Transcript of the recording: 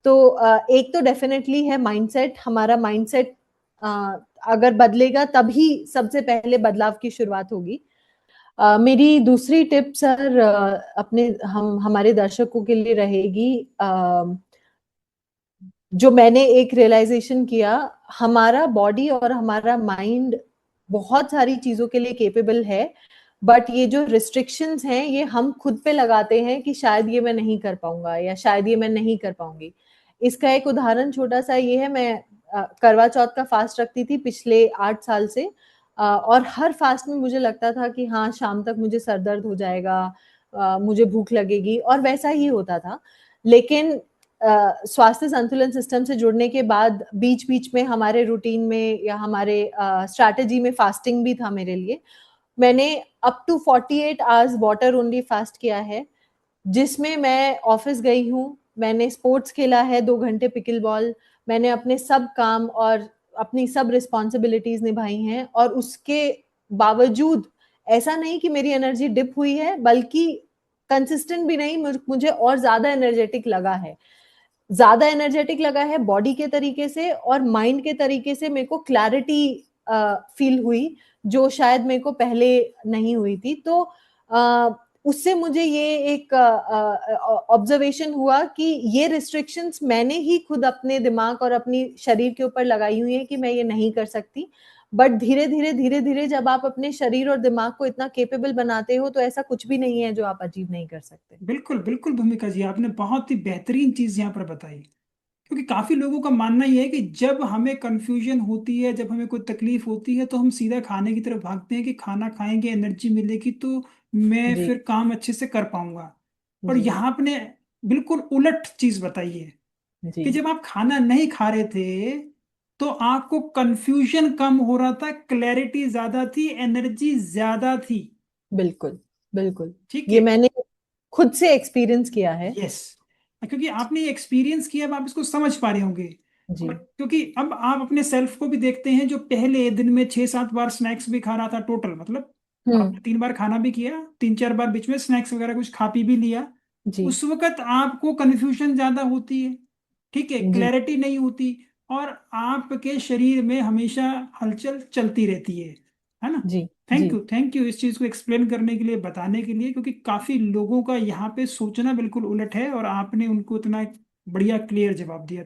तो एक तो डेफिनेटली है माइंडसेट। हमारा माइंडसेट अगर बदलेगा तभी सबसे पहले बदलाव की शुरुआत होगी। मेरी दूसरी टिप सर अपने हम हमारे दर्शकों के लिए रहेगी, जो मैंने एक रियलाइजेशन किया, हमारा बॉडी और हमारा माइंड बहुत सारी चीजों के लिए केपेबल है, बट ये जो रिस्ट्रिक्शंस हैं ये हम खुद पे लगाते हैं कि शायद ये मैं नहीं कर पाऊंगा या शायद ये मैं नहीं कर पाऊंगी। इसका एक उदाहरण छोटा सा ये है, मैं करवा चौथ का फास्ट रखती थी पिछले 8 साल से। और हर फास्ट में मुझे लगता था कि हाँ शाम तक मुझे सर दर्द हो जाएगा, मुझे भूख लगेगी, और वैसा ही होता था। लेकिन स्वास्थ्य संतुलन सिस्टम से जुड़ने के बाद बीच बीच में हमारे रूटीन में या हमारे स्ट्रैटेजी में फास्टिंग भी था मेरे लिए। मैंने up to 48 hours water only fast किया है, जिसमें मैं ऑफिस गई हूँ, मैंने स्पोर्ट्स खेला है 2 घंटे पिकल बॉल, मैंने अपने सब काम और अपनी सब रिस्पॉन्सिबिलिटीज निभाई हैं, और उसके बावजूद ऐसा नहीं कि मेरी एनर्जी डिप हुई है, बल्कि कंसिस्टेंट भी नहीं, मुझे और ज्यादा एनर्जेटिक लगा है। ज्यादा एनर्जेटिक लगा है बॉडी के तरीके से, और माइंड के तरीके से मेरे को क्लैरिटी फील हुई, जो शायद मेरे को पहले नहीं हुई थी। तो उससे मुझे ये एक ऑब्जर्वेशन हुआ कि ये रिस्ट्रिक्शंस मैंने ही खुद अपने दिमाग और अपनी शरीर के ऊपर लगाई हुई है कि मैं ये नहीं कर सकती। बट धीरे धीरे जब आप अपने शरीर और दिमाग को इतना केपेबल बनाते हो, तो ऐसा कुछ भी नहीं है जो आप अचीव नहीं कर सकते। बिल्कुल बिल्कुल भूमिका जी, आपने बहुत ही बेहतरीन चीज यहाँ पर बताई। क्योंकि काफी लोगों का मानना यह है कि जब हमें कंफ्यूजन होती है, जब हमें कोई तकलीफ होती है, तो हम सीधा खाने की तरफ भागते हैं कि खाना खाएंगे एनर्जी मिलेगी तो मैं जी। फिर काम अच्छे से कर पाऊंगा। और जी। यहाँ आपने बिल्कुल उलट चीज बताई है जी। कि जब आप खाना नहीं खा रहे थे तो आपको कंफ्यूजन कम हो रहा था, क्लैरिटी ज्यादा थी, एनर्जी ज्यादा थी। बिल्कुल। बिल्कुल। ठीक ये है। मैंने खुद से एक्सपीरियंस किया है। यस, क्योंकि आपने एक्सपीरियंस किया, अब आप इसको समझ पा रहे होंगे। जी। और क्योंकि अब आप अपने सेल्फ को भी देखते हैं, जो पहले दिन में 6-7 बार स्नैक्स भी खा रहा था टोटल, मतलब हम्म। आपने 3 बार खाना भी किया, 3-4 बार बीच में स्नैक्स वगैरह कुछ खा पी भी लिया, जी। उस वक्त आपको कंफ्यूजन ज्यादा होती है। ठीक है, जी। क्लैरिटी नहीं होती। और आपके शरीर में हमेशा हलचल चलती रहती है ना। जी। जी। थैंक यू इस चीज को एक्सप्लेन करने के लिए, बताने के लिए, क्योंकि काफी लोगों का यहाँ पे सोचना बिल्कुल उलट है और आपने उनको इतना बढ़िया क्लियर जवाब दिया।